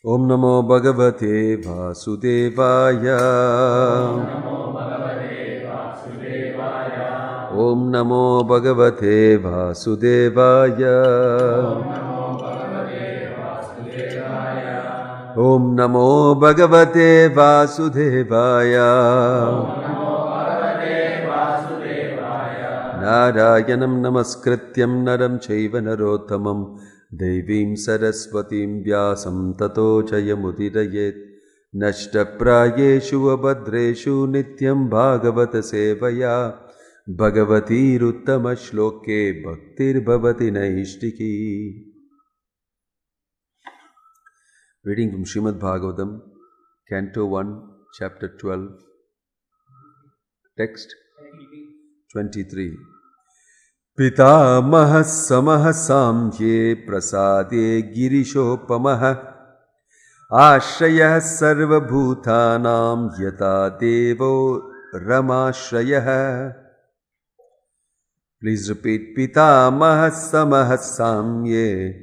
Om Namo Bhagavate Vasudevaya. Om Namo Bhagavate Vasudevaya. Om Namo Bhagavate Vasudevaya. Narayanam Namaskrityam Naram Chaiva Narottamam Devim Saraswatim Vyasam Tato Jayamudirayet Nashtaprayeshu Abhadreshu Nityam Bhagavata Sevaya Bhagavati Ruttama Shloke Bhaktir Bhavati Naishtiki. Reading from Srimad Bhagavatam, Canto 1, Chapter 12, Text 23. Pitamah samah samye prasade girishopamah ashrayah sarva bhutanam yata devo ramashrayah. Please repeat. Pitamah samah samye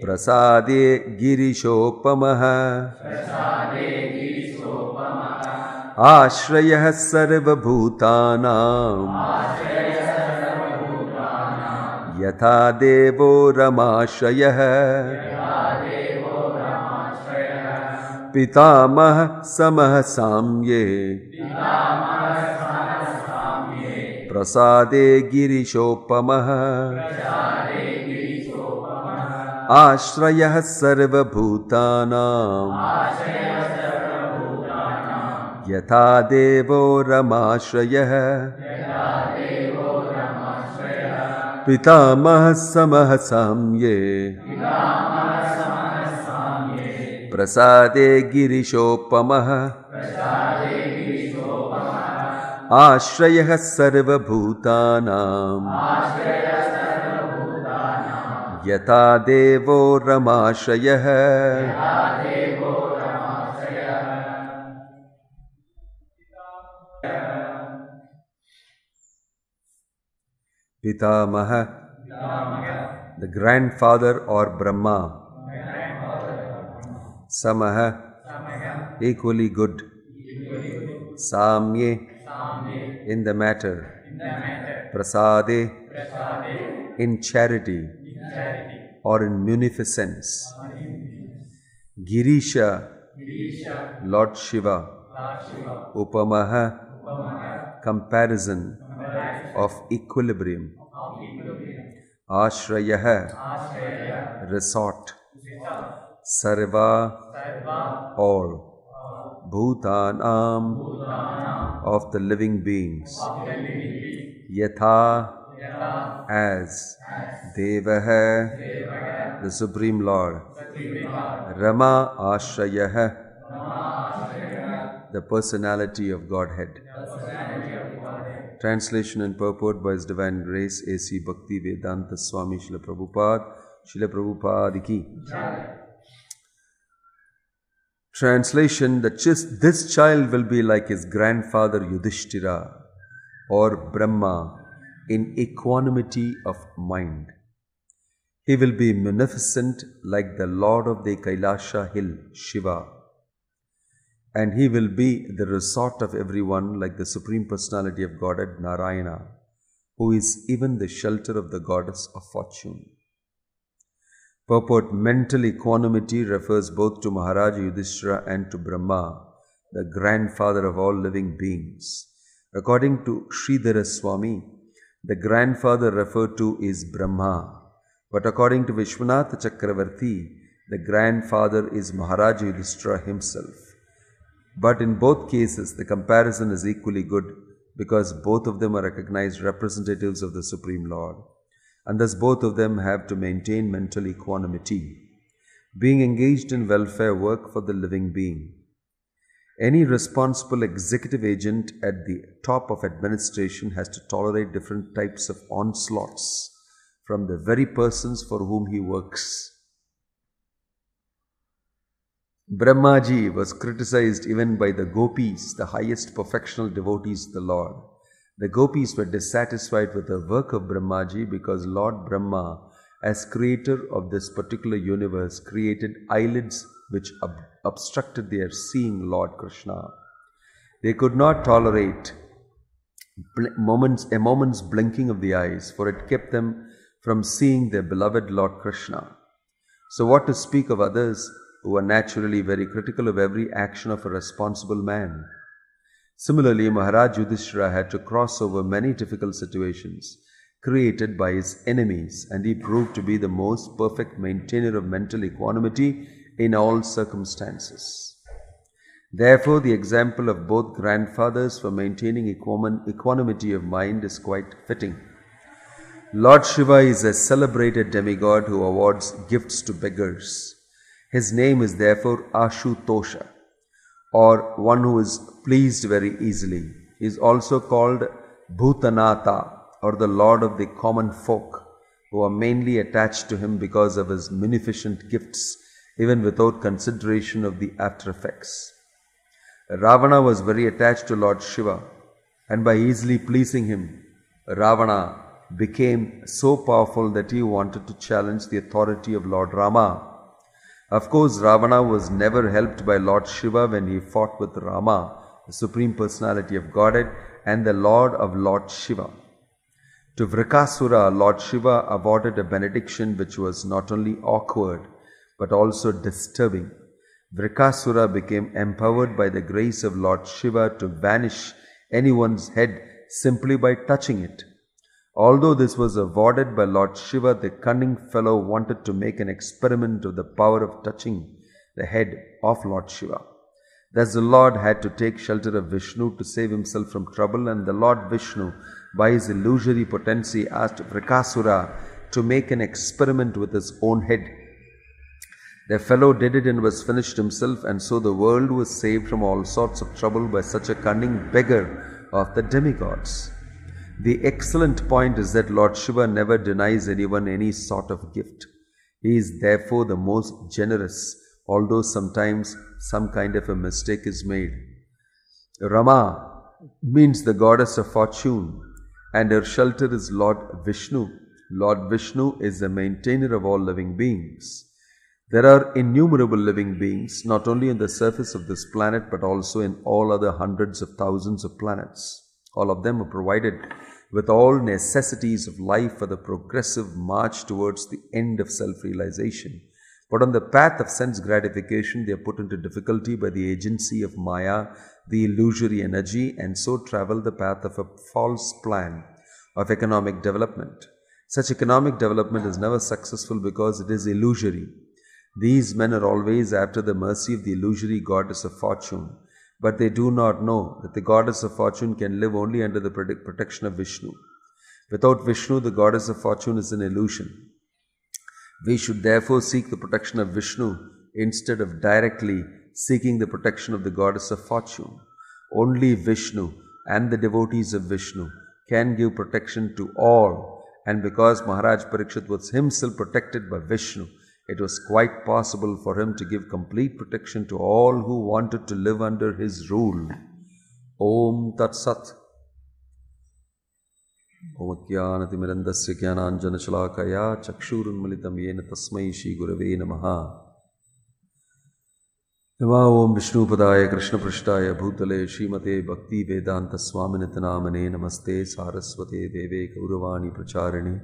prasade girishopamah Ashrayah sarva bhutanam Yatha devo ramashrayah Pitamah samah samye Prasade girishopamah Ashrayah sarva bhutanam Yatha devo ramashrayah Pitamah samah samye Prasade girishopamah Ashrayah sarva bhutanam Yatha devo ramashrayah Pitamaha, the grandfather or Brahma. Samaha, equally good. Samye, in the matter. Prasade, in charity or in munificence. Girisha, Lord Shiva. Upamaha, comparison of equilibrium. Ashrayah, resort. Sarva, all. Bhutanam, of the living beings. Yatha, as. Devaha, the Supreme Lord. Rama Ashrayah, the personality of Godhead. Translation and purport by His Divine Grace A.C. Bhakti Vedanta Swami Srila Prabhupada Ki. Translation: this child will be like his grandfather Yudhishthira or Brahma in equanimity of mind. He will be munificent like the Lord of the Kailasha hill, Shiva. And he will be the resort of everyone like the Supreme Personality of Godhead, Narayana, who is even the shelter of the Goddess of Fortune. Purport: mental equanimity refers both to Maharaja Yudhishthira and to Brahma, the grandfather of all living beings. According to Sridhara Swami, the grandfather referred to is Brahma, but according to Vishwanatha Chakravarti, the grandfather is Maharaja Yudhishthira himself. But in both cases, the comparison is equally good because both of them are recognized representatives of the Supreme Lord, and thus both of them have to maintain mental equanimity, being engaged in welfare work for the living being. Any responsible executive agent at the top of administration has to tolerate different types of onslaughts from the very persons for whom he works. Brahmaji was criticized even by the gopis, the highest perfectional devotees of the Lord. The gopis were dissatisfied with the work of Brahmaji because Lord Brahma as creator of this particular universe, created eyelids which obstructed their seeing Lord Krishna. They could not tolerate a moment's blinking of the eyes, for it kept them from seeing their beloved Lord Krishna. So what to speak of others who are naturally very critical of every action of a responsible man? Similarly, Maharaj Yudhishthira had to cross over many difficult situations created by his enemies, and he proved to be the most perfect maintainer of mental equanimity in all circumstances. Therefore, the example of both grandfathers for maintaining equanimity of mind is quite fitting. Lord Shiva is a celebrated demigod who awards gifts to beggars. His name is therefore Ashutosha, or one who is pleased very easily. He is also called Bhutanatha, or the Lord of the common folk, who are mainly attached to him because of his munificent gifts, even without consideration of the after effects. Ravana was very attached to Lord Shiva, and by easily pleasing him, Ravana became so powerful that he wanted to challenge the authority of Lord Rama. Of course, Ravana was never helped by Lord Shiva when he fought with Rama, the Supreme Personality of Godhead and the Lord of Lord Shiva. To Vrikasura, Lord Shiva awarded a benediction which was not only awkward but also disturbing. Vrikasura became empowered by the grace of Lord Shiva to vanish anyone's head simply by touching it. Although this was awarded by Lord Shiva, the cunning fellow wanted to make an experiment of the power of touching the head of Lord Shiva. Thus the Lord had to take shelter of Vishnu to save himself from trouble, and the Lord Vishnu, by his illusory potency, asked Vrikasura to make an experiment with his own head. The fellow did it and was finished himself, and so the world was saved from all sorts of trouble by such a cunning beggar of the demigods. The excellent point is that Lord Shiva never denies anyone any sort of gift. He is therefore the most generous, although sometimes some kind of a mistake is made. Rama means the goddess of fortune, and her shelter is Lord Vishnu. Lord Vishnu is the maintainer of all living beings. There are innumerable living beings, not only on the surface of this planet, but also in all other hundreds of thousands of planets. All of them are provided with all necessities of life for the progressive march towards the end of self-realization. But on the path of sense gratification, they are put into difficulty by the agency of Maya, the illusory energy, and so travel the path of a false plan of economic development. Such economic development is never successful because it is illusory. These men are always after the mercy of the illusory goddess of fortune, but they do not know that the goddess of fortune can live only under the protection of Vishnu. Without Vishnu, the goddess of fortune is an illusion. We should therefore seek the protection of Vishnu instead of directly seeking the protection of the goddess of fortune. Only Vishnu and the devotees of Vishnu can give protection to all, and because Maharaj Parikshit was himself protected by Vishnu, it was quite possible for him to give complete protection to all who wanted to live under his rule. Om Tat Sat. Om Jnanatimirandasya Jnananjana Shalakaya Chakshurunmalitam Yena Tasmai Shri Gurave Namaha. Namo Om Vishnu Padaya Krishna Prishtaya Bhutale Srimate Bhakti Vedanta Swaminathanamane Namaste Saraswate Deve Kauravani Pracharini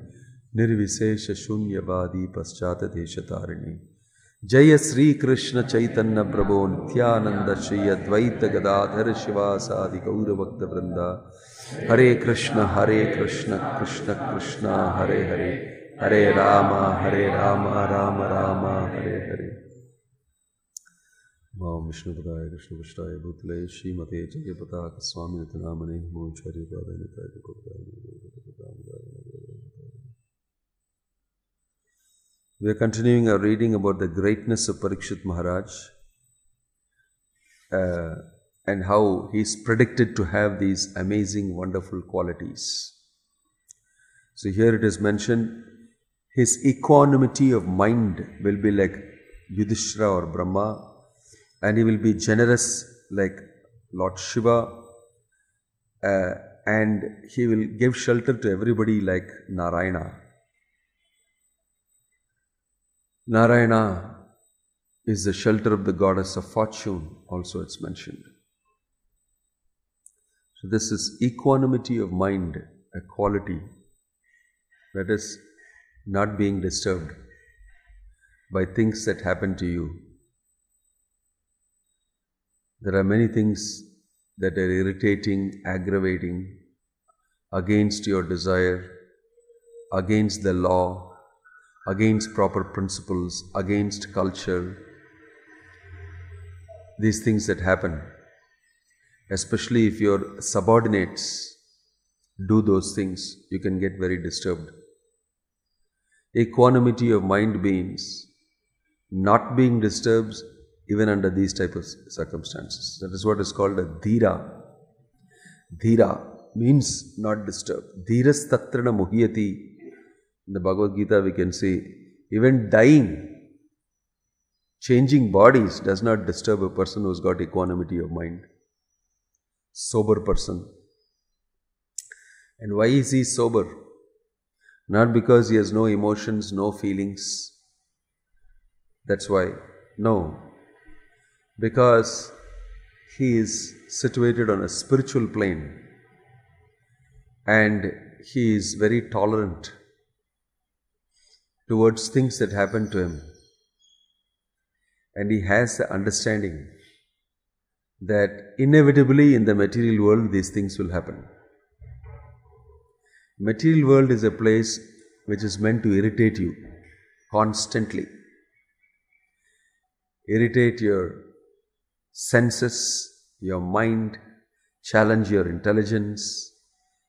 Nirvisesha Shunyavadi Paschata Deshatarani. Jaya Sri Krishna Chaitanya Prabhu Nityananda Shri Advaita Gadadhara Shivasadi Gaura Bhakta Vrinda. Hare Krishna Krishna Krishna Hare Hare, Hare Rama Rama Rama Hare Hare. Om Vishnu Padaya Krishna Prishtaya Bhutale Srimate Jayapataka Swaminathanamane Namo Acharya Padaya Nitaya Gopalaya. We are continuing our reading about the greatness of Parikshit Maharaj and how he is predicted to have these amazing, wonderful qualities. So here it is mentioned, his equanimity of mind will be like Yudhishthira or Brahma, and he will be generous like Lord Shiva, and he will give shelter to everybody like Narayana. Narayana is the shelter of the goddess of fortune, also it's mentioned. So this is equanimity of mind, a quality that is not being disturbed by things that happen to you. There are many things that are irritating, aggravating, against your desire, against the law, against proper principles, against culture. These things that happen, especially if your subordinates do those things, you can get very disturbed. Equanimity of mind means not being disturbed even under these type of circumstances. That is what is called a dhira. Dhira means not disturbed. Dhiras tatrana muhyati. In the Bhagavad Gita we can see, even dying, changing bodies does not disturb a person who has got equanimity of mind. Sober person. And why is he sober? Not because he has no emotions, no feelings. That's why. No. Because he is situated on a spiritual plane and he is very tolerant towards things that happen to him. And he has the understanding that inevitably in the material world these things will happen. Material world is a place which is meant to irritate you constantly. Irritate your senses, your mind, challenge your intelligence,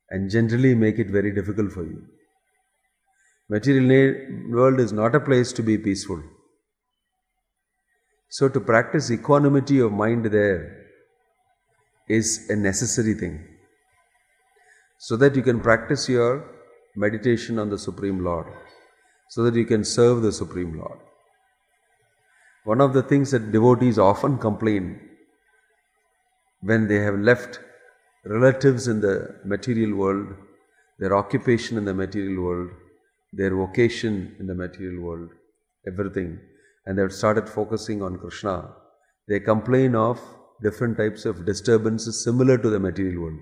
and generally make it very difficult for you. Material world is not a place to be peaceful. So to practice equanimity of mind there is a necessary thing, so that you can practice your meditation on the Supreme Lord, so that you can serve the Supreme Lord. One of the things that devotees often complain when they have left relatives in the material world, their occupation in the material world, their vocation in the material world, everything, and they have started focusing on Krishna, they complain of different types of disturbances similar to the material world,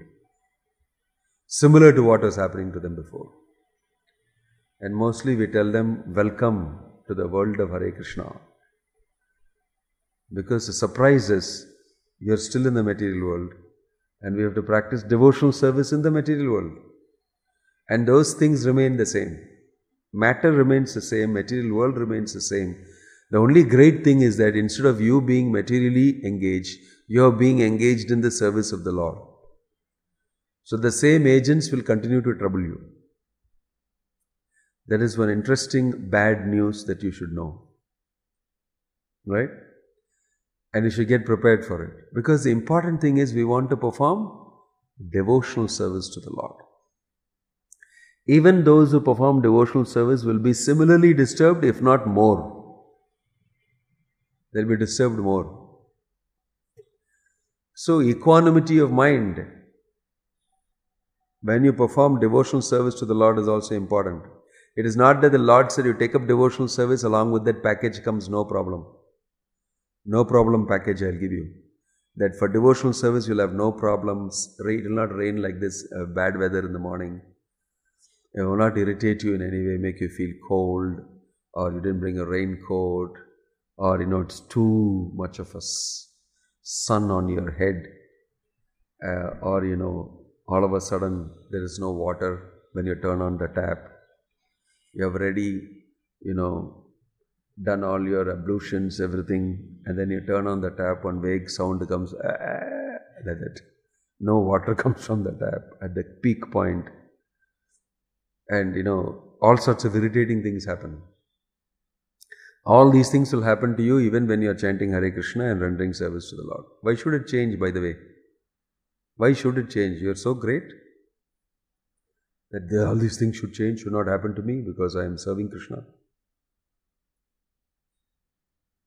similar to what was happening to them before. And mostly we tell them, welcome to the world of Hare Krishna. Because the surprise is, you are still in the material world and we have to practice devotional service in the material world. And those things remain the same. Matter remains the same, material world remains the same. The only great thing is that instead of you being materially engaged, you are being engaged in the service of the Lord. So the same agents will continue to trouble you. That is one interesting bad news that you should know. Right? And you should get prepared for it. Because the important thing is we want to perform devotional service to the Lord. Even those who perform devotional service will be similarly disturbed, if not more. They'll be disturbed more. So equanimity of mind, when you perform devotional service to the Lord, is also important. It is not that the Lord said you take up devotional service, along with that package comes no problem. No problem package I'll give you. That for devotional service you'll have no problems. It will not rain like this, bad weather in the morning. It will not irritate you in any way, make you feel cold, or you didn't bring a raincoat, or it's too much of a sun on your head, or all of a sudden there is no water when you turn on the tap. You have already, done all your ablutions, everything, and then you turn on the tap, one vague sound comes, like that. No water comes from the tap at the peak point. And all sorts of irritating things happen. All these things will happen to you even when you are chanting Hare Krishna and rendering service to the Lord. Why should it change, by the way? Why should it change? You are so great that all these things should change, should not happen to me because I am serving Krishna.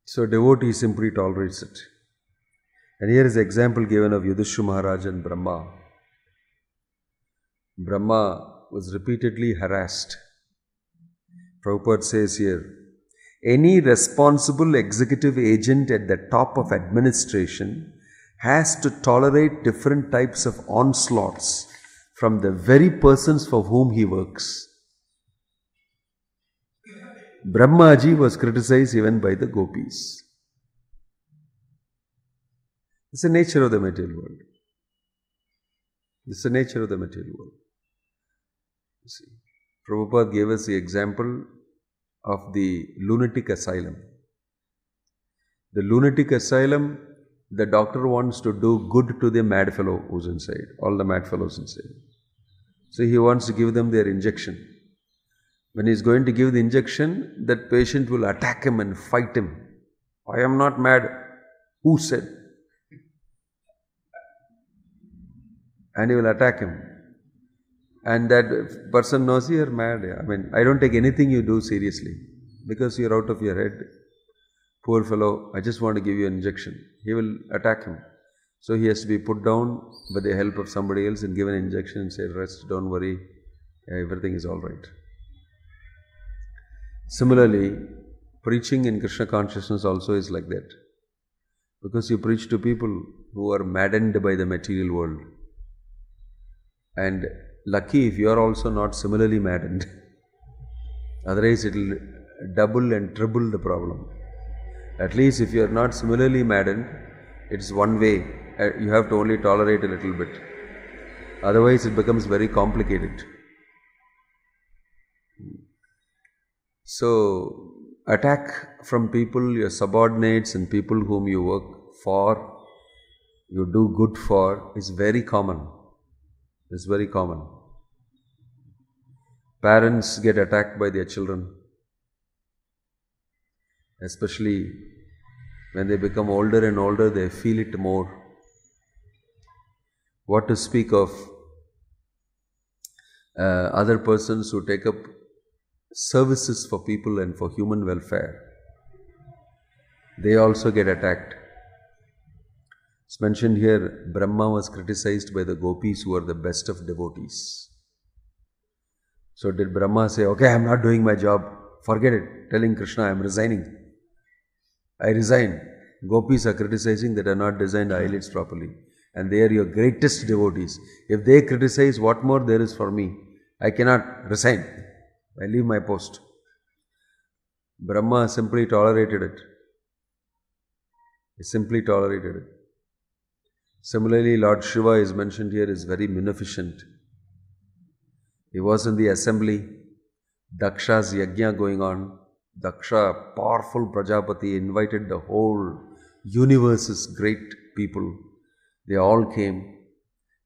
So devotee simply tolerates it. And here is an example given of Yudhishthira Maharaj and Brahma. Brahma was repeatedly harassed. Prabhupada says here, Any responsible executive agent at the top of administration has to tolerate different types of onslaughts from the very persons for whom he works. Brahmaji was criticized even by the gopis. It's the nature of the material world. It's the nature of the material world. You see, Prabhupada gave us the example of the lunatic asylum. The lunatic asylum, the doctor wants to do good to the mad fellow who's inside, all the mad fellows inside. So he wants to give them their injection. When he is going to give the injection, that patient will attack him and fight him. I am not mad. Who said? And he will attack him. And that person knows you are mad. I mean, I don't take anything you do seriously because you are out of your head. Poor fellow, I just want to give you an injection. He will attack him. So he has to be put down with the help of somebody else and given an injection and say, rest, don't worry, everything is all right. Similarly, preaching in Krishna consciousness also is like that. Because you preach to people who are maddened by the material world. And lucky if you are also not similarly maddened. Otherwise it will double and triple the problem. At least if you are not similarly maddened, it's one way. You have to only tolerate a little bit. Otherwise it becomes very complicated. So, attack from people, your subordinates and people whom you work for, you do good for, is very common. It's very common. Parents get attacked by their children, especially when they become older and older, they feel it more. What to speak of other persons who take up services for people and for human welfare. They also get attacked. It's mentioned here, Brahma was criticized by the gopis who are the best of devotees. So did Brahma say, okay, I am not doing my job, forget it, telling Krishna I am resigning. I resign. Gopis are criticizing that are not designed eyelids properly. And they are your greatest devotees. If they criticize, what more there is for me? I cannot resign. I leave my post. Brahma simply tolerated it. He simply tolerated it. Similarly, Lord Shiva is mentioned here is very munificent. He was in the assembly, Daksha's yajna going on. Daksha, powerful Prajapati, invited the whole universe's great people. They all came,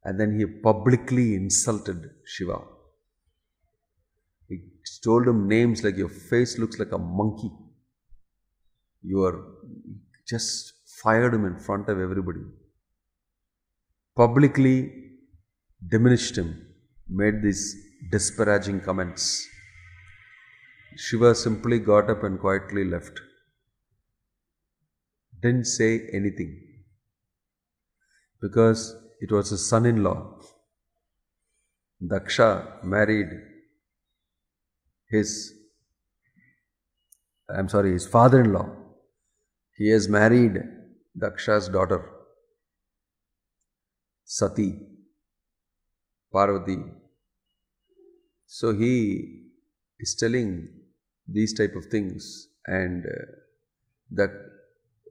and then he publicly insulted Shiva. He told him names like, your face looks like a monkey. You are just fired him in front of everybody. Publicly diminished him, made these disparaging comments. Shiva simply got up and quietly left. Didn't say anything. Because it was his son-in-law. Daksha married his father-in-law. He has married Daksha's daughter, Sati, Parvati. So he is telling these type of things, and that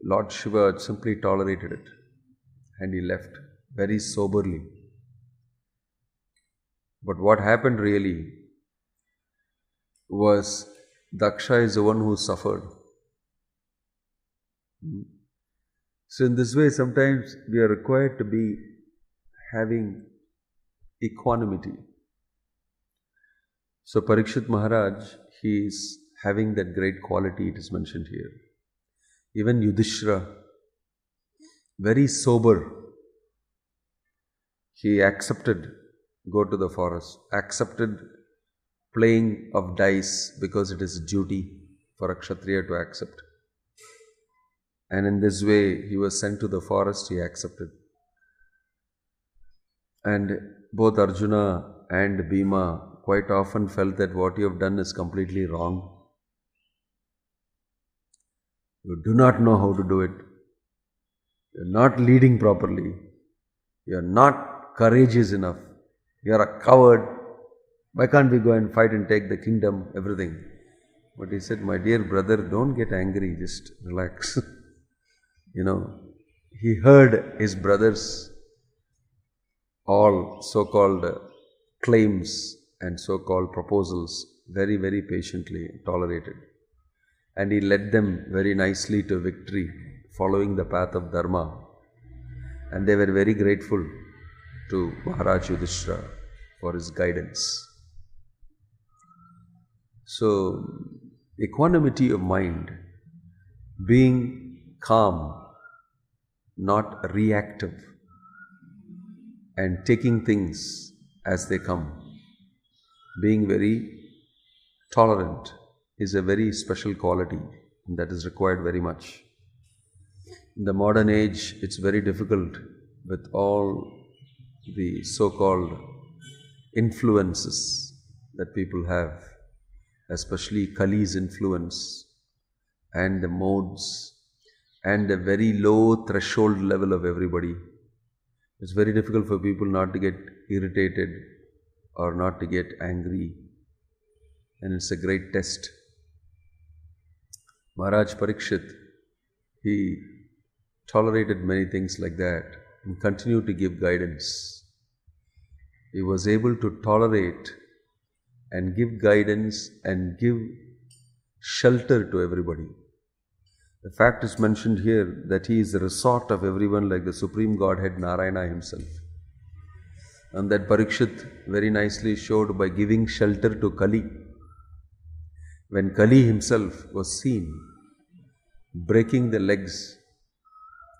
Lord Shiva simply tolerated it, and he left very soberly. But what happened really was Daksha is the one who suffered. So in this way, sometimes we are required to be having equanimity. So Parikshit Maharaj, he is having that great quality, it is mentioned here. Even Yudhishthira, very sober, he accepted go to the forest, accepted playing of dice because it is duty for a Kshatriya to accept. And in this way, he was sent to the forest, he accepted. And both Arjuna and Bhima quite often felt that what you have done is completely wrong. You do not know how to do it. You're not leading properly. You're not courageous enough. You're a coward. Why can't we go and fight and take the kingdom, everything? But he said, my dear brother, don't get angry, just relax. He heard his brothers' all so-called claims and so-called proposals very, very patiently tolerated. And he led them very nicely to victory, following the path of Dharma. And they were very grateful to Maharaj Yudhishthira for his guidance. So, equanimity of mind, being calm, not reactive, and taking things as they come, being very tolerant is a very special quality that is required very much. In the modern age, it's very difficult with all the so-called influences that people have, especially Kali's influence and the modes and the very low threshold level of everybody. It's very difficult for people not to get irritated or not to get angry, and it's a great test. Maharaj Parikshit, he tolerated many things like that and continued to give guidance. He was able to tolerate and give guidance and give shelter to everybody. The fact is mentioned here that he is the resort of everyone, like the Supreme Godhead Narayana himself. And that Parikshit very nicely showed by giving shelter to Kali. When Kali himself was seen breaking the legs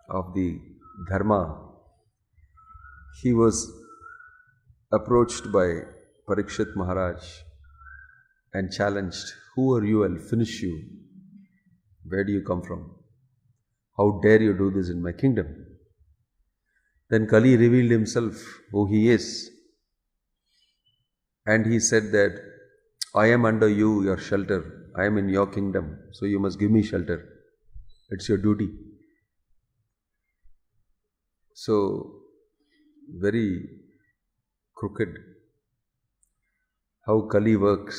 of the Dharma, he was approached by Parikshit Maharaj and challenged, "Who are you? I'll finish you. Where do you come from? How dare you do this in my kingdom?" Then Kali revealed himself, who he is. And he said that, "I am under you, your shelter. I am in your kingdom, so you must give me shelter. It's your duty." So, very crooked. How Kali works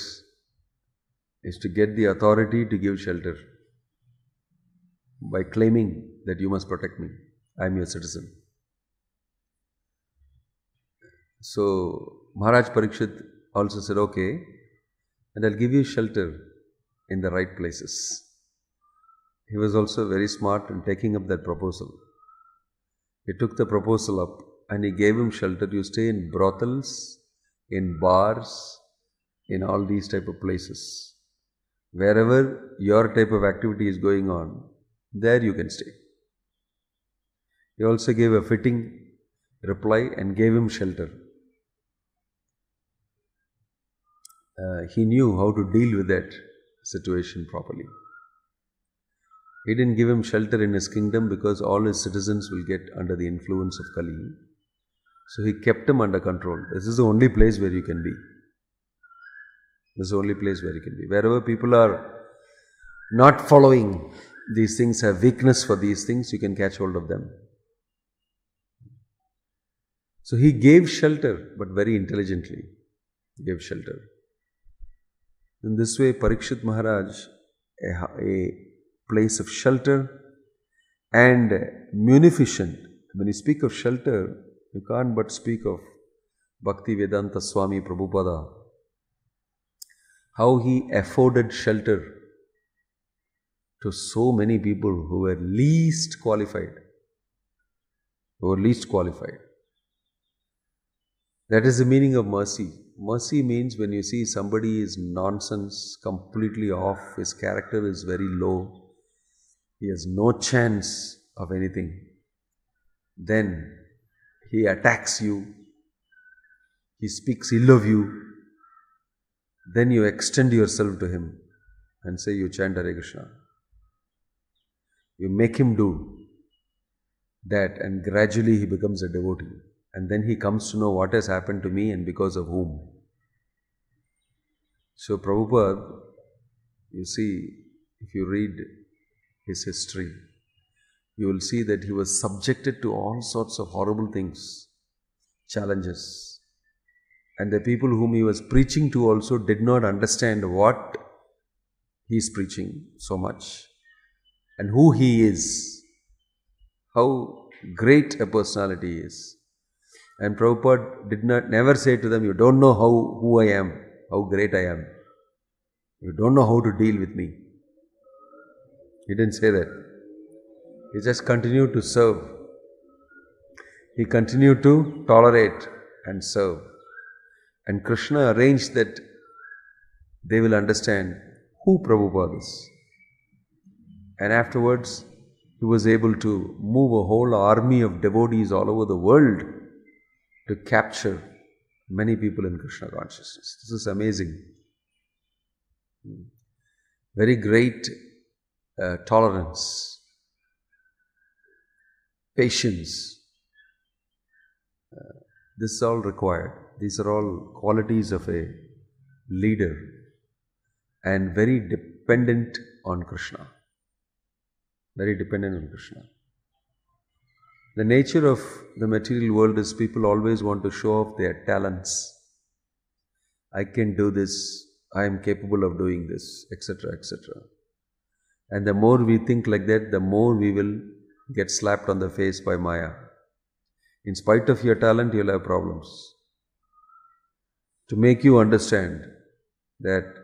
is to get the authority to give shelter by claiming that you must protect me. I am your citizen. So, Maharaj Parikshit also said, "Okay, and I'll give you shelter in the right places." He was also very smart in taking up that proposal. He took the proposal up and he gave him shelter. You stay in brothels, in bars, in all these type of places. Wherever your type of activity is going on, there you can stay. He also gave a fitting reply and gave him shelter. He knew how to deal with that situation properly. He didn't give him shelter in his kingdom because all his citizens will get under the influence of Kali. So he kept him under control. This is the only place where you can be. This is the only place where you can be. Wherever people are not following these things, have weakness for these things, you can catch hold of them. So he gave shelter, but very intelligently. He gave shelter. In this way, Parikshit Maharaj, a place of shelter and munificent. When you speak of shelter, you can't but speak of Bhakti Vedanta Swami Prabhupada. How he afforded shelter to so many people who were least qualified. That is the meaning of mercy. Mercy means when you see somebody is nonsense, completely off, his character is very low, he has no chance of anything, then he attacks you, he speaks ill of you, then you extend yourself to him and say you chant Hare Krishna. You make him do that and gradually he becomes a devotee. And then he comes to know what has happened to me and because of whom. So Prabhupada, you see, if you read his history, you will see that he was subjected to all sorts of horrible things, challenges. And the people whom he was preaching to also did not understand what he is preaching so much and who he is, how great a personality he is. And Prabhupada never say to them, you don't know who I am, how great I am. You don't know how to deal with me. He didn't say that. He just continued to serve. He continued to tolerate and serve. And Krishna arranged that they will understand who Prabhupada is. And afterwards, he was able to move a whole army of devotees all over the world to capture many people in Krishna consciousness. This is amazing. Very great tolerance, patience. This is all required. These are all qualities of a leader and very dependent on Krishna. Very dependent on Krishna. The nature of the material world is people always want to show off their talents. I can do this, I am capable of doing this, etc., etc. And the more we think like that, the more we will get slapped on the face by Maya. In spite of your talent, you'll have problems. To make you understand that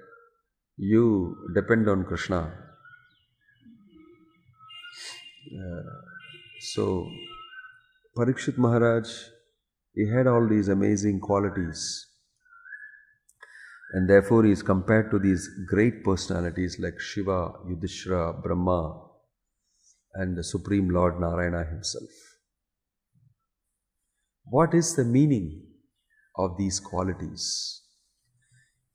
you depend on Krishna. So, Parikshit Maharaj, he had all these amazing qualities. And therefore he is compared to these great personalities like Shiva, Yudhishthira, Brahma, and the Supreme Lord Narayana himself. What is the meaning of these qualities?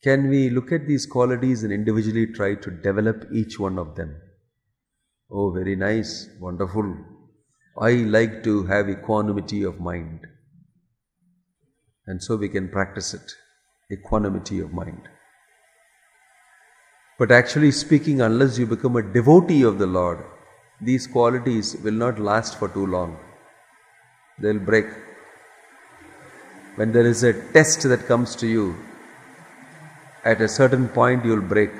Can we look at these qualities and individually try to develop each one of them? Oh, very nice, wonderful. I like to have equanimity of mind. And so we can practice it, equanimity of mind. But actually speaking, unless you become a devotee of the Lord, these qualities will not last for too long. They will break. When there is a test that comes to you, at a certain point you will break.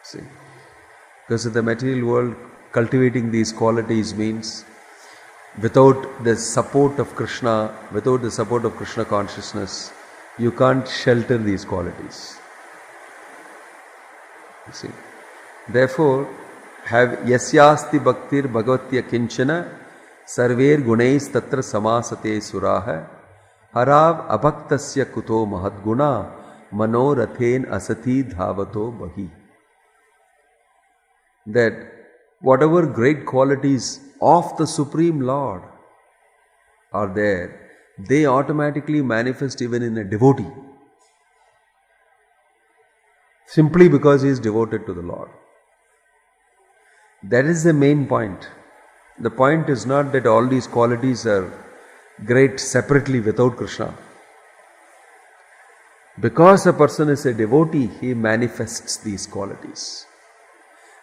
See? Because in the material world, cultivating these qualities means without the support of Krishna, without the support of Krishna consciousness, you can't shelter these qualities. You see? Therefore, have yasyasti bhaktir bhagavatya kinchana sarver gunais tatra samasate suraha harav abhaktasya kuto mahadguna manorathen asati dhavato bahi. That whatever great qualities of the Supreme Lord are there, they automatically manifest even in a devotee. Simply because he is devoted to the Lord. That is the main point. The point is not that all these qualities are great separately without Krishna. Because a person is a devotee, he manifests these qualities.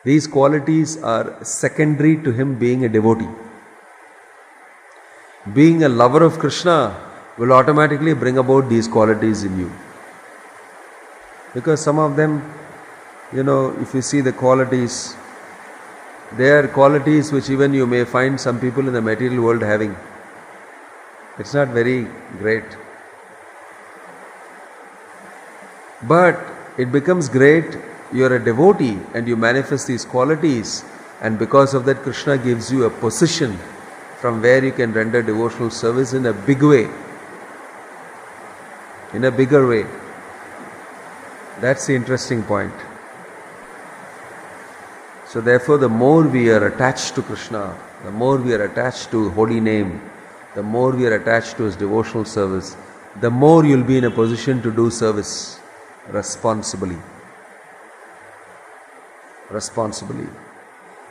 These qualities are secondary to him being a devotee. Being a lover of Krishna will automatically bring about these qualities in you. Because some of them, if you see the qualities, they are qualities which even you may find some people in the material world having. It's not very great. But it becomes great. You are a devotee and you manifest these qualities, and because of that Krishna gives you a position from where you can render devotional service in a big way, in a bigger way. That's the interesting point. So therefore, the more we are attached to Krishna, the more we are attached to holy name, the more we are attached to his devotional service, the more you'll be in a position to do service responsibly.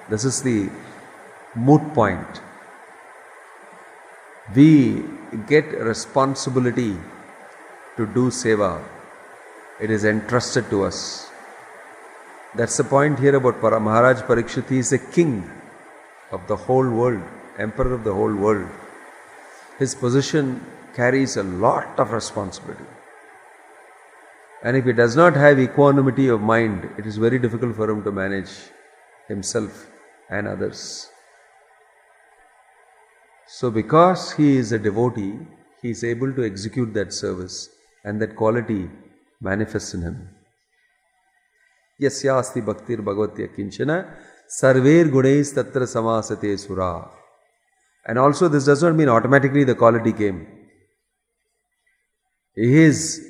This is the moot point. We get responsibility to do seva. It is entrusted to us. That's the point here about Maharaj Parikshit. He is a king of the whole world, emperor of the whole world. His position carries a lot of responsibility. And if he does not have equanimity of mind, it is very difficult for him to manage himself and others. So because he is a devotee, he is able to execute that service, and that quality manifests in him. Yasya asti bhaktir bhagavatya kinchana sarver gunays tatra samasate sura. And also this does not mean automatically the quality came. He is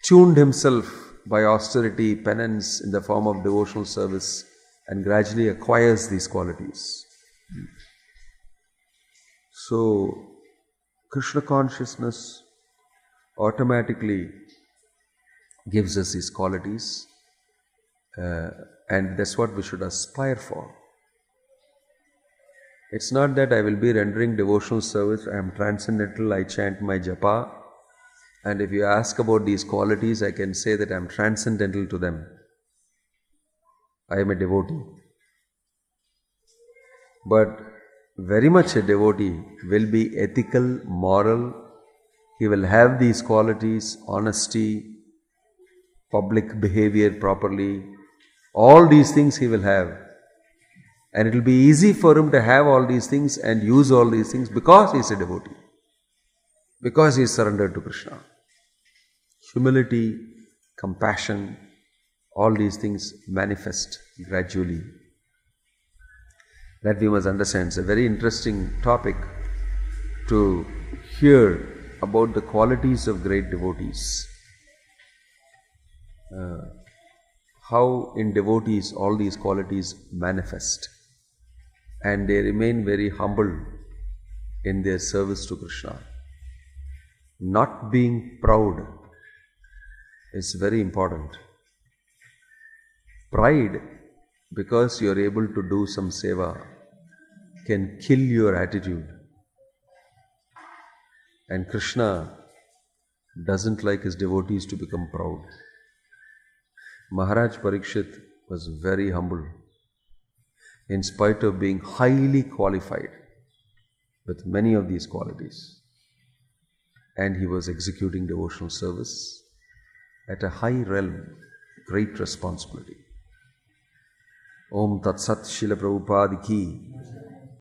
tuned himself by austerity, penance in the form of devotional service, and gradually acquires these qualities. So, Krishna consciousness automatically gives us these qualities, and that's what we should aspire for. It's not that I will be rendering devotional service, I am transcendental, I chant my japa, and if you ask about these qualities, I can say that I am transcendental to them. I am a devotee. But very much a devotee will be ethical, moral. He will have these qualities, honesty, public behavior properly. All these things he will have. And it will be easy for him to have all these things and use all these things because he is a devotee. Because he is surrendered to Krishna. Humility, compassion, all these things manifest gradually. That we must understand. It's a very interesting topic to hear about the qualities of great devotees. How in devotees all these qualities manifest. And they remain very humble in their service to Krishna. Not being proud is very important. Pride, because you are able to do some seva, can kill your attitude. And Krishna doesn't like his devotees to become proud. Maharaj Parikshit was very humble in spite of being highly qualified with many of these qualities. And he was executing devotional service at a high realm, great responsibility. Om Tat Sat Srila Prabhupada Ki